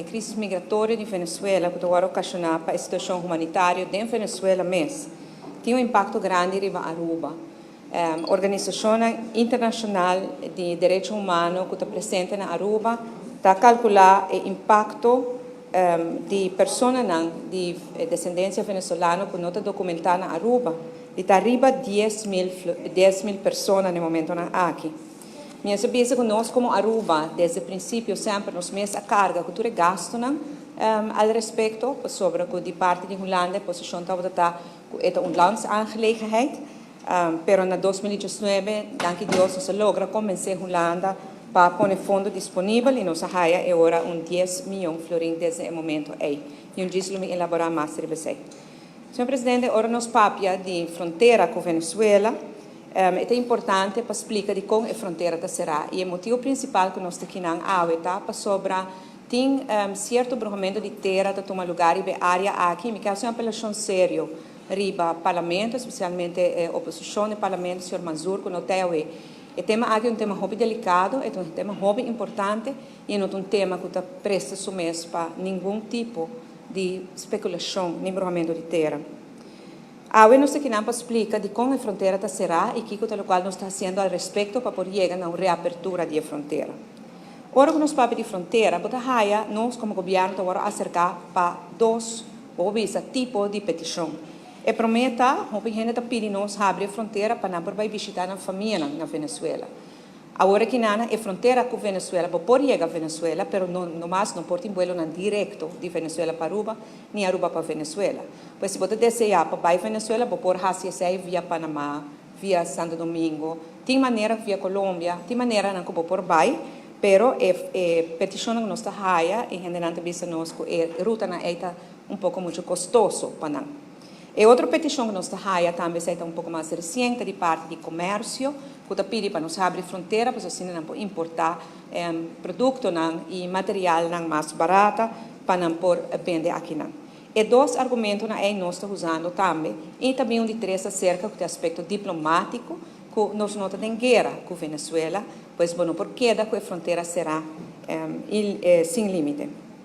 crise migratória de Venezuela, que agora ocasionar para a situação humanitária de Venezuela mesmo, tem um impacto grande em Aruba. Organização Internacional de Direitos Humanos que está presente na Aruba está calcular o impacto de pessoas de descendência venezuelana que não está documentada na Aruba, está arriba de 10.000 pessoas no momento aqui. Minha cabeça que nós como Aruba, desde o princípio sempre nos mesmos a carga que tu gasto al respeito sobre que de parte de Holanda a posição está é uma landsangelegenheid. Pero na 2019, danke Deus, nós logra convencer Holanda para pôr fundo disponível e nossa raia é agora 10 milhões de florins nesse momento aí. E disso me elaborar mais sobre você. Senhor Presidente, agora nós papia de fronteira com Venezuela. É importante para explicar de como a fronteira será. E o motivo principal que nós temos aqui na AUE para sobre tem certo brocamento de terra que toma lugar e a área aqui, me caso uma apelação séria. Riba parlamento, especialmente oposição do parlamento, senhor Manzur, que não tem o tema aqui é um tema muito delicado, é um tema muito importante e não é um tema que está presta sumés para nenhum tipo de especulação nem brocamento de terra. A UE nos aqui não explica de como a fronteira será e o que o qual nós está fazendo a respeito para poder chegar a uma reapertura da fronteira. Ora que nós falamos de fronteira, nós como governo estamos acercar para dois tipos de petição. E prometa, o gente pede nós abrir a fronteira para não poder visitar a família na Venezuela. Agora que não é fronteira com a Venezuela, pode chegar a Venezuela, mas não pode ir em direto de Venezuela para Aruba, nem Aruba para Venezuela. Pois se você desejar para ir a Venezuela, pode fazer via Panamá, via Santo Domingo, tem maneira via Colômbia, tem maneira não pode ir, pero petição que nós está raia e generalmente visa nós que a ruta é um pouco muito custoso para nós. E outra petição que nós temos também é um pouco mais recente de parte de comércio, que está pedindo para nós abrir fronteira, para assim não importar produto e material mais barato para não por vender aqui. E dois argumentos que nós estamos usando também, e também um de três acerca do aspecto diplomático, que nós não temos guerra com a Venezuela, pois, por queda que a fronteira será sem limite.